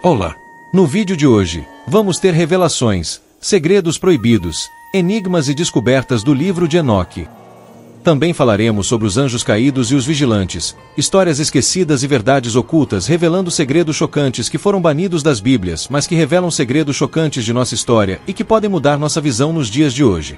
Olá! No vídeo de hoje, vamos ter revelações, segredos proibidos, enigmas e descobertas do livro de Enoque. Também falaremos sobre os anjos caídos e os vigilantes, histórias esquecidas e verdades ocultas revelando segredos chocantes que foram banidos das Bíblias, mas que revelam segredos chocantes de nossa história e que podem mudar nossa visão nos dias de hoje.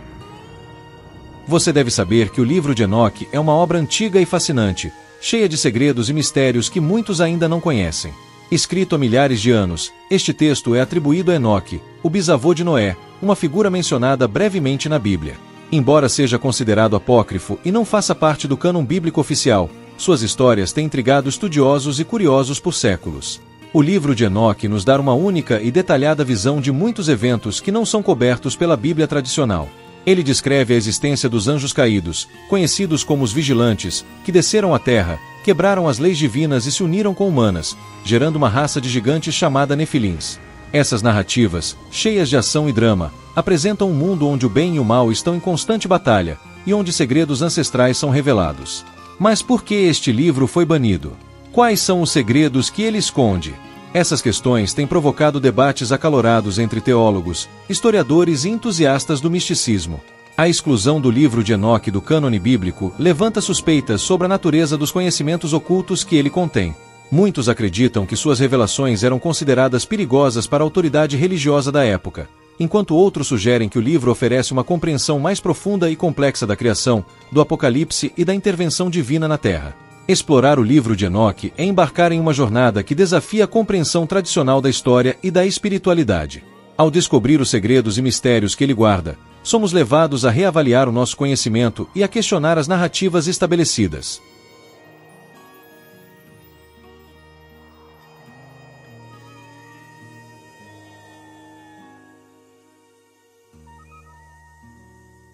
Você deve saber que o livro de Enoque é uma obra antiga e fascinante, cheia de segredos e mistérios que muitos ainda não conhecem. Escrito há milhares de anos, este texto é atribuído a Enoque, o bisavô de Noé, uma figura mencionada brevemente na Bíblia. Embora seja considerado apócrifo e não faça parte do cânon bíblico oficial, suas histórias têm intrigado estudiosos e curiosos por séculos. O livro de Enoque nos dá uma única e detalhada visão de muitos eventos que não são cobertos pela Bíblia tradicional. Ele descreve a existência dos anjos caídos, conhecidos como os vigilantes, que desceram à terra, quebraram as leis divinas e se uniram com humanas, gerando uma raça de gigantes chamada Nefilins. Essas narrativas, cheias de ação e drama, apresentam um mundo onde o bem e o mal estão em constante batalha, e onde segredos ancestrais são revelados. Mas por que este livro foi banido? Quais são os segredos que ele esconde? Essas questões têm provocado debates acalorados entre teólogos, historiadores e entusiastas do misticismo. A exclusão do livro de Enoque do cânone bíblico levanta suspeitas sobre a natureza dos conhecimentos ocultos que ele contém. Muitos acreditam que suas revelações eram consideradas perigosas para a autoridade religiosa da época, enquanto outros sugerem que o livro oferece uma compreensão mais profunda e complexa da criação, do Apocalipse e da intervenção divina na Terra. Explorar o livro de Enoque é embarcar em uma jornada que desafia a compreensão tradicional da história e da espiritualidade. Ao descobrir os segredos e mistérios que ele guarda, somos levados a reavaliar o nosso conhecimento e a questionar as narrativas estabelecidas.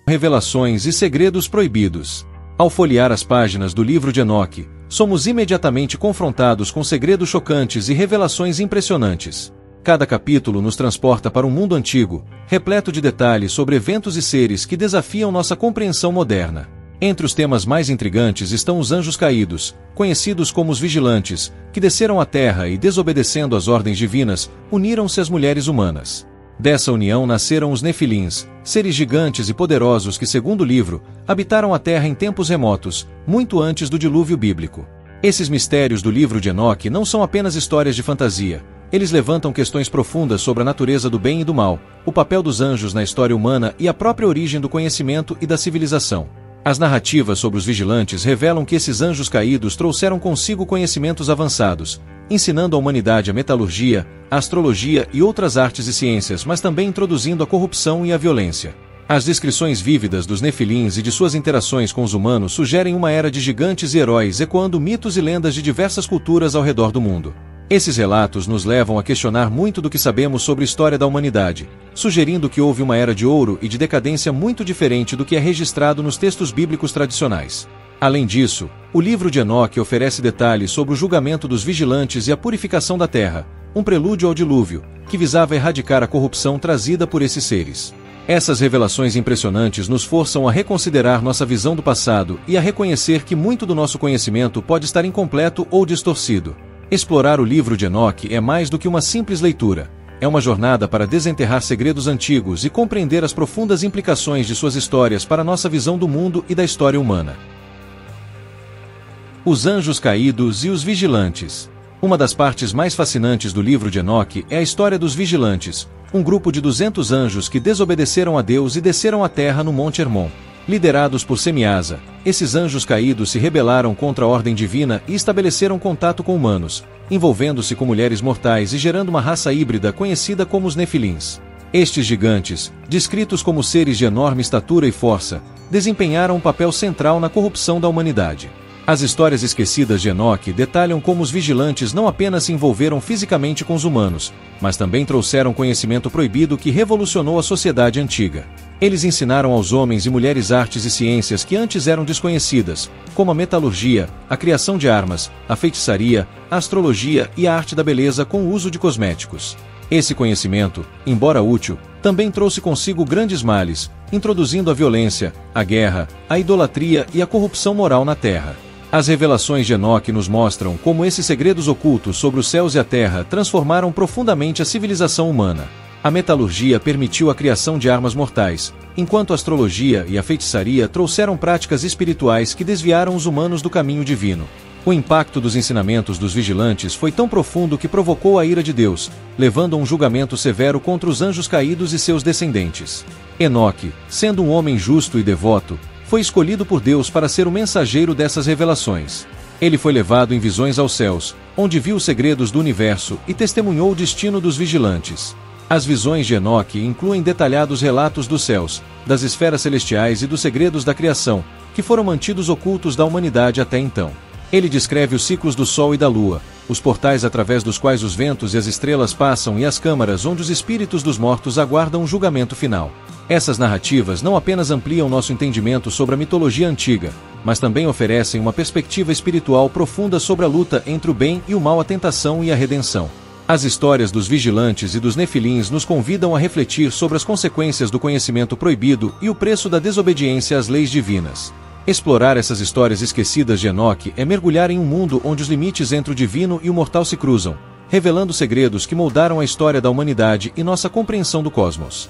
Revelações e segredos proibidos. Ao folhear as páginas do livro de Enoque, somos imediatamente confrontados com segredos chocantes e revelações impressionantes. Cada capítulo nos transporta para um mundo antigo, repleto de detalhes sobre eventos e seres que desafiam nossa compreensão moderna. Entre os temas mais intrigantes estão os anjos caídos, conhecidos como os vigilantes, que desceram à terra e, desobedecendo às ordens divinas, uniram-se às mulheres humanas. Dessa união nasceram os Nefilins, seres gigantes e poderosos que, segundo o livro, habitaram a terra em tempos remotos, muito antes do dilúvio bíblico. Esses mistérios do livro de Enoque não são apenas histórias de fantasia. Eles levantam questões profundas sobre a natureza do bem e do mal, o papel dos anjos na história humana e a própria origem do conhecimento e da civilização. As narrativas sobre os vigilantes revelam que esses anjos caídos trouxeram consigo conhecimentos avançados, ensinando à humanidade a metalurgia, a astrologia e outras artes e ciências, mas também introduzindo a corrupção e a violência. As descrições vívidas dos Nefilins e de suas interações com os humanos sugerem uma era de gigantes e heróis, ecoando mitos e lendas de diversas culturas ao redor do mundo. Esses relatos nos levam a questionar muito do que sabemos sobre a história da humanidade, sugerindo que houve uma era de ouro e de decadência muito diferente do que é registrado nos textos bíblicos tradicionais. Além disso, o livro de Enoque oferece detalhes sobre o julgamento dos vigilantes e a purificação da terra, um prelúdio ao dilúvio, que visava erradicar a corrupção trazida por esses seres. Essas revelações impressionantes nos forçam a reconsiderar nossa visão do passado e a reconhecer que muito do nosso conhecimento pode estar incompleto ou distorcido. Explorar o livro de Enoque é mais do que uma simples leitura. É uma jornada para desenterrar segredos antigos e compreender as profundas implicações de suas histórias para nossa visão do mundo e da história humana. Os anjos caídos e os vigilantes. Uma das partes mais fascinantes do livro de Enoque é a história dos vigilantes, um grupo de 200 anjos que desobedeceram a Deus e desceram à terra no Monte Hermon. Liderados por Semiasa, esses anjos caídos se rebelaram contra a ordem divina e estabeleceram contato com humanos, envolvendo-se com mulheres mortais e gerando uma raça híbrida conhecida como os Nefilins. Estes gigantes, descritos como seres de enorme estatura e força, desempenharam um papel central na corrupção da humanidade. As histórias esquecidas de Enoque detalham como os vigilantes não apenas se envolveram fisicamente com os humanos, mas também trouxeram conhecimento proibido que revolucionou a sociedade antiga. Eles ensinaram aos homens e mulheres artes e ciências que antes eram desconhecidas, como a metalurgia, a criação de armas, a feitiçaria, a astrologia e a arte da beleza com o uso de cosméticos. Esse conhecimento, embora útil, também trouxe consigo grandes males, introduzindo a violência, a guerra, a idolatria e a corrupção moral na Terra. As revelações de Enoque nos mostram como esses segredos ocultos sobre os céus e a terra transformaram profundamente a civilização humana. A metalurgia permitiu a criação de armas mortais, enquanto a astrologia e a feitiçaria trouxeram práticas espirituais que desviaram os humanos do caminho divino. O impacto dos ensinamentos dos vigilantes foi tão profundo que provocou a ira de Deus, levando a um julgamento severo contra os anjos caídos e seus descendentes. Enoque, sendo um homem justo e devoto, foi escolhido por Deus para ser o mensageiro dessas revelações. Ele foi levado em visões aos céus, onde viu os segredos do universo e testemunhou o destino dos vigilantes. As visões de Enoque incluem detalhados relatos dos céus, das esferas celestiais e dos segredos da criação, que foram mantidos ocultos da humanidade até então. Ele descreve os ciclos do Sol e da Lua, os portais através dos quais os ventos e as estrelas passam e as câmaras onde os espíritos dos mortos aguardam o julgamento final. Essas narrativas não apenas ampliam nosso entendimento sobre a mitologia antiga, mas também oferecem uma perspectiva espiritual profunda sobre a luta entre o bem e o mal, a tentação e a redenção. As histórias dos vigilantes e dos nefilins nos convidam a refletir sobre as consequências do conhecimento proibido e o preço da desobediência às leis divinas. Explorar essas histórias esquecidas de Enoque é mergulhar em um mundo onde os limites entre o divino e o mortal se cruzam, revelando segredos que moldaram a história da humanidade e nossa compreensão do cosmos.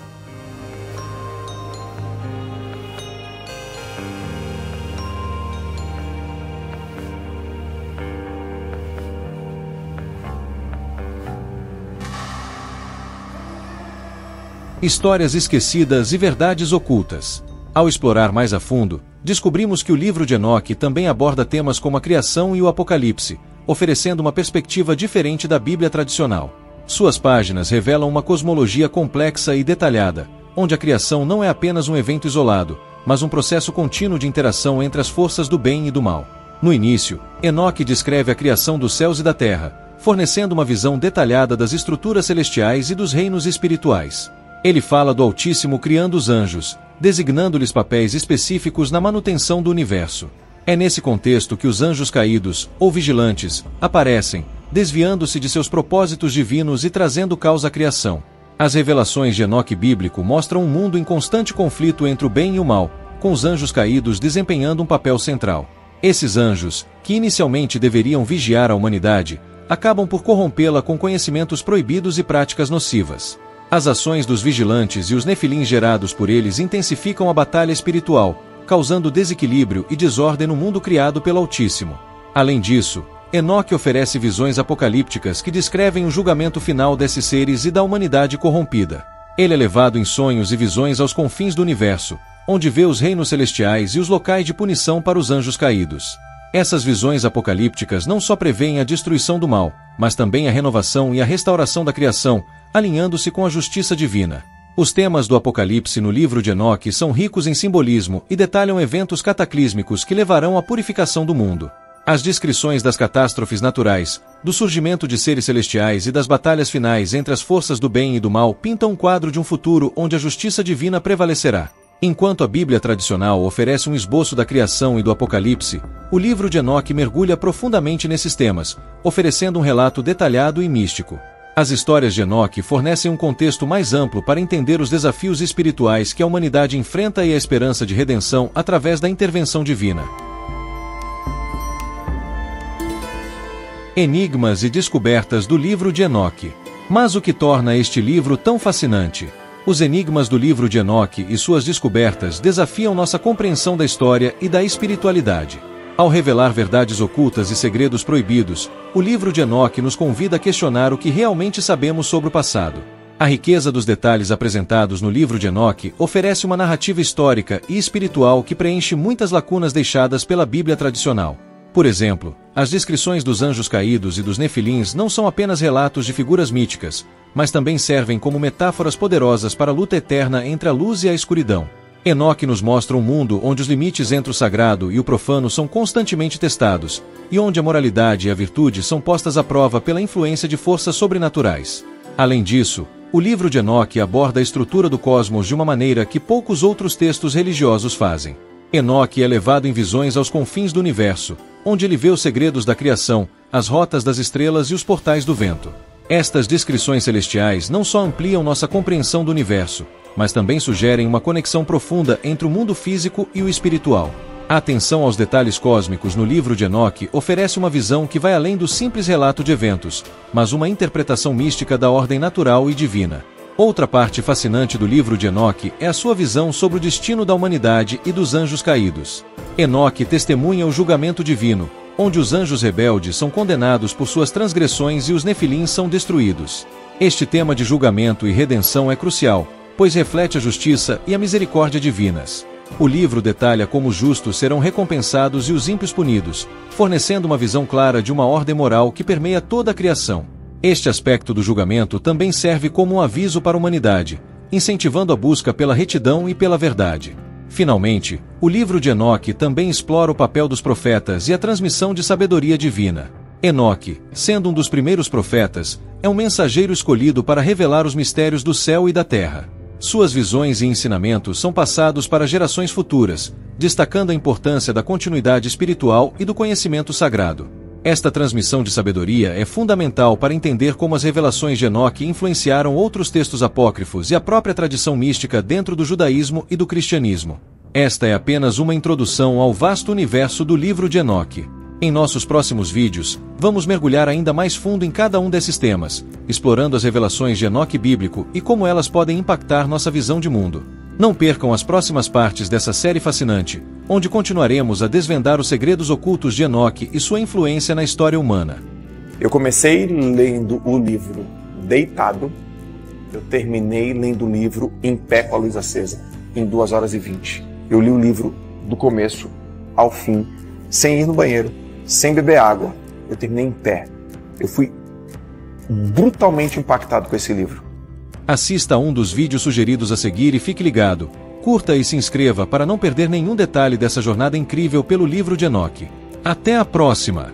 Histórias esquecidas e verdades ocultas. Ao explorar mais a fundo, descobrimos que o livro de Enoque também aborda temas como a criação e o apocalipse, oferecendo uma perspectiva diferente da Bíblia tradicional. Suas páginas revelam uma cosmologia complexa e detalhada, onde a criação não é apenas um evento isolado, mas um processo contínuo de interação entre as forças do bem e do mal. No início, Enoque descreve a criação dos céus e da terra, fornecendo uma visão detalhada das estruturas celestiais e dos reinos espirituais. Ele fala do Altíssimo criando os anjos, designando-lhes papéis específicos na manutenção do universo. É nesse contexto que os anjos caídos, ou vigilantes, aparecem, desviando-se de seus propósitos divinos e trazendo caos à criação. As revelações de Enoque bíblico mostram um mundo em constante conflito entre o bem e o mal, com os anjos caídos desempenhando um papel central. Esses anjos, que inicialmente deveriam vigiar a humanidade, acabam por corrompê-la com conhecimentos proibidos e práticas nocivas. As ações dos vigilantes e os nefilins gerados por eles intensificam a batalha espiritual, causando desequilíbrio e desordem no mundo criado pelo Altíssimo. Além disso, Enoque oferece visões apocalípticas que descrevem o julgamento final desses seres e da humanidade corrompida. Ele é levado em sonhos e visões aos confins do universo, onde vê os reinos celestiais e os locais de punição para os anjos caídos. Essas visões apocalípticas não só prevêem a destruição do mal, mas também a renovação e a restauração da criação, alinhando-se com a justiça divina. Os temas do Apocalipse no livro de Enoque são ricos em simbolismo e detalham eventos cataclísmicos que levarão à purificação do mundo. As descrições das catástrofes naturais, do surgimento de seres celestiais e das batalhas finais entre as forças do bem e do mal pintam um quadro de um futuro onde a justiça divina prevalecerá. Enquanto a Bíblia tradicional oferece um esboço da criação e do Apocalipse, o livro de Enoque mergulha profundamente nesses temas, oferecendo um relato detalhado e místico. As histórias de Enoque fornecem um contexto mais amplo para entender os desafios espirituais que a humanidade enfrenta e a esperança de redenção através da intervenção divina. Enigmas e descobertas do livro de Enoque. Mas o que torna este livro tão fascinante? Os enigmas do livro de Enoque e suas descobertas desafiam nossa compreensão da história e da espiritualidade. Ao revelar verdades ocultas e segredos proibidos, o livro de Enoque nos convida a questionar o que realmente sabemos sobre o passado. A riqueza dos detalhes apresentados no livro de Enoque oferece uma narrativa histórica e espiritual que preenche muitas lacunas deixadas pela Bíblia tradicional. Por exemplo, as descrições dos anjos caídos e dos nefilins não são apenas relatos de figuras míticas, mas também servem como metáforas poderosas para a luta eterna entre a luz e a escuridão. Enoque nos mostra um mundo onde os limites entre o sagrado e o profano são constantemente testados, e onde a moralidade e a virtude são postas à prova pela influência de forças sobrenaturais. Além disso, o livro de Enoque aborda a estrutura do cosmos de uma maneira que poucos outros textos religiosos fazem. Enoque é levado em visões aos confins do universo, onde ele vê os segredos da criação, as rotas das estrelas e os portais do vento. Estas descrições celestiais não só ampliam nossa compreensão do universo, mas também sugerem uma conexão profunda entre o mundo físico e o espiritual. A atenção aos detalhes cósmicos no livro de Enoque oferece uma visão que vai além do simples relato de eventos, mas uma interpretação mística da ordem natural e divina. Outra parte fascinante do livro de Enoque é a sua visão sobre o destino da humanidade e dos anjos caídos. Enoque testemunha o julgamento divino, onde os anjos rebeldes são condenados por suas transgressões e os nefilins são destruídos. Este tema de julgamento e redenção é crucial, pois reflete a justiça e a misericórdia divinas. O livro detalha como os justos serão recompensados e os ímpios punidos, fornecendo uma visão clara de uma ordem moral que permeia toda a criação. Este aspecto do julgamento também serve como um aviso para a humanidade, incentivando a busca pela retidão e pela verdade. Finalmente, o livro de Enoque também explora o papel dos profetas e a transmissão de sabedoria divina. Enoque, sendo um dos primeiros profetas, é um mensageiro escolhido para revelar os mistérios do céu e da terra. Suas visões e ensinamentos são passados para gerações futuras, destacando a importância da continuidade espiritual e do conhecimento sagrado. Esta transmissão de sabedoria é fundamental para entender como as revelações de Enoque influenciaram outros textos apócrifos e a própria tradição mística dentro do judaísmo e do cristianismo. Esta é apenas uma introdução ao vasto universo do livro de Enoque. Em nossos próximos vídeos, vamos mergulhar ainda mais fundo em cada um desses temas, explorando as revelações de Enoque bíblico e como elas podem impactar nossa visão de mundo. Não percam as próximas partes dessa série fascinante, onde continuaremos a desvendar os segredos ocultos de Enoque e sua influência na história humana. Eu comecei lendo o livro deitado, eu terminei lendo o livro em pé com a luz acesa, em 2 horas e 20. Eu li o livro do começo ao fim, sem ir no banheiro, sem beber água. Eu terminei em pé. Eu fui brutalmente impactado com esse livro. Assista a um dos vídeos sugeridos a seguir e fique ligado. Curta e se inscreva para não perder nenhum detalhe dessa jornada incrível pelo livro de Enoque. Até a próxima!